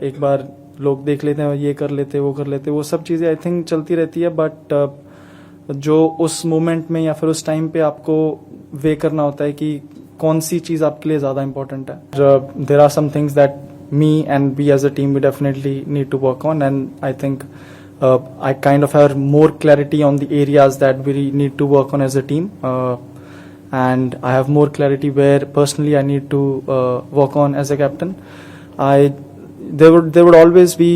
एक बार लोग देख लेते हैं, ये कर लेते वो कर लेते, वो सब चीज़ें आई थिंक चलती रहती है, बट जो उस मोमेंट में या फिर उस टाइम पे आपको वे करना होता है कि कौन सी चीज़ आपके लिए ज़्यादा इंपॉर्टेंट है. There are some things that me and we as a team we definitely need to work on, and I think I kind of have more clarity on the areas that we need to work on as a team, and I have more clarity where personally I need to work on as a captain. There would always be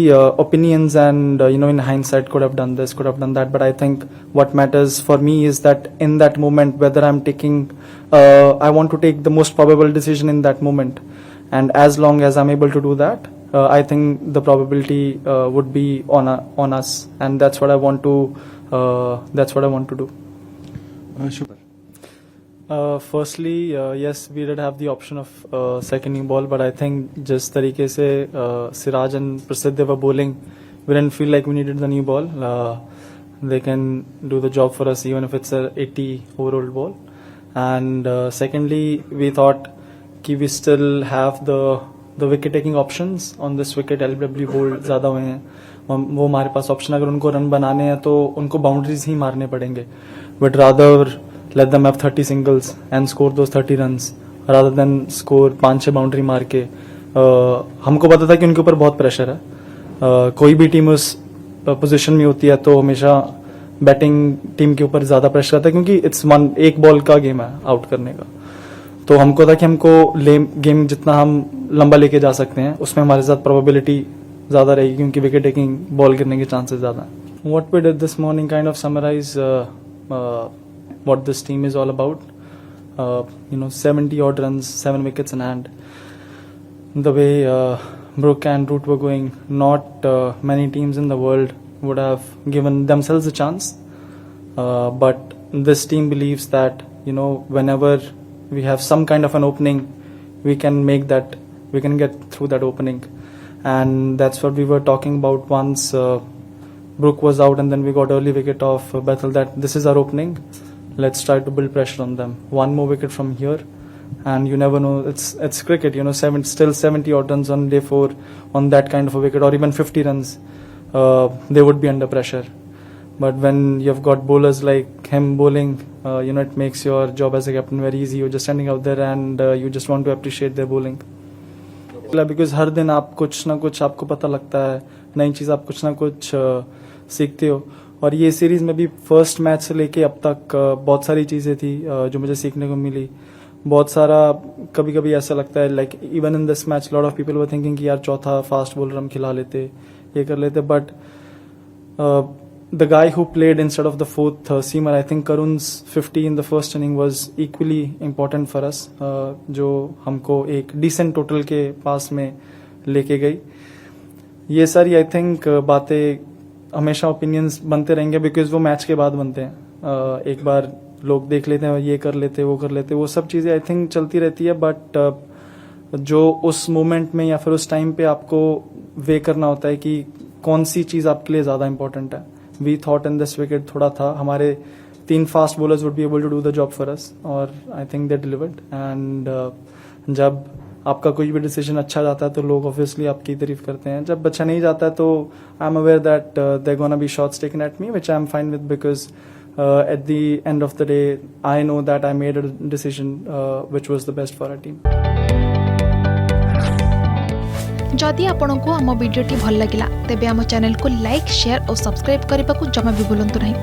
opinions, and in hindsight could have done this, could have done that, but I think what matters for me is that in that moment whether I'm taking I want to take the most probable decision in that moment. And as long as I'm able to do that, I think the probability would be on us, and that's what I want to do. Super. Firstly, yes, we did have the option of seconding ball, but I think just तरीके से Siraj and Prasidh they were bowling, we didn't feel like we needed the new ball. They can do the job for us even if it's a 80-over-old ball. And secondly, we thought कि we still have the wicket taking options on this wicket. LBW bowled ज़्यादा हुए हैं, वो हमारे पास option, अगर उनको run बनाने हैं तो उनको बाउंड्रीज ही मारने पड़ेंगे, but rather let them have 30 singles and score those 30 runs rather than score 5-6 boundary मार के. हमको पता था कि उनके ऊपर बहुत प्रेशर है. कोई भी टीम उस पोजीशन में होती है तो हमेशा बैटिंग टीम के ऊपर ज़्यादा प्रेशर आता है, क्योंकि इट्स एक बॉल का गेम है आउट करने का. तो हमको था कि हमको गेम जितना हम लंबा लेके जा सकते हैं उसमें हमारे साथ प्रोबेबिलिटी ज़्यादा रहेगी, क्योंकि विकेट टेकिंग बॉल गिरने के चांसेस ज़्यादा हैं. What we did this morning kind of summarise what this team is all about. 70 odd runs, 7 wickets in hand. The way Brook and Root were going, not many teams in the world would have given themselves a chance, but this team believes that whenever we have some kind of an opening, we can get through that opening, and that's what we were talking about once Brook was out and then we got early wicket of Bethel, that this is our opening, let's try to build pressure on them. One more wicket from here and you never know, it's cricket, still 70 odd runs on day 4 on that kind of a wicket, or even 50 runs, they would be under pressure. But when you've got bowlers like him bowling, it makes your job as a captain very easy. You're just standing out there and you just want to appreciate their bowling. Because हर दिन आप कुछ ना कुछ आपको पता लगता है, नई चीज़ आप कुछ ना कुछ सीखते हो. और ये सीरीज में भी फर्स्ट मैच से लेके अब तक बहुत सारी चीज़ें थी जो मुझे सीखने को मिली. बहुत सारा कभी कभी ऐसा लगता है, like even in this match lot of people were thinking कि यार चौथा फास्ट बॉलर हम खिला लेते, ये कर लेते, but the guy who played instead of the fourth seamer, I think Karun's 50 in the first inning was equally important for us, जो हमको एक decent total के पास में लेके गई. ये सारी I think बातें हमेशा opinions बनते रहेंगे, because वो मैच के बाद बनते हैं. एक बार लोग देख लेते हैं, ये कर लेते वो कर लेते, वो सब चीज़ें I think चलती रहती है, बट जो उस मोमेंट में या फिर उस टाइम पे आपको वे करना होता है कि कौन सी चीज़ आपके लिए ज़्यादा इंपॉर्टेंट है. We thought in this wicket थोड़ा था, हमारे 3 fast bowlers would be able to do the job for us, और I think they delivered. And जब आपका कोई भी डिसीजन अच्छा जाता है तो लोग obviously आपकी तारीफ करते हैं, जब अच्छा नहीं जाता है तो I'm aware that they're gonna be shots taken at me, which I'm fine with, because at the end of the day I know that I made a decision which was the best for our team. जदि आपंक आम भिडी भल लगा तेब आम channel को like, share और subscribe करने को जमा भी भूलु नहीं.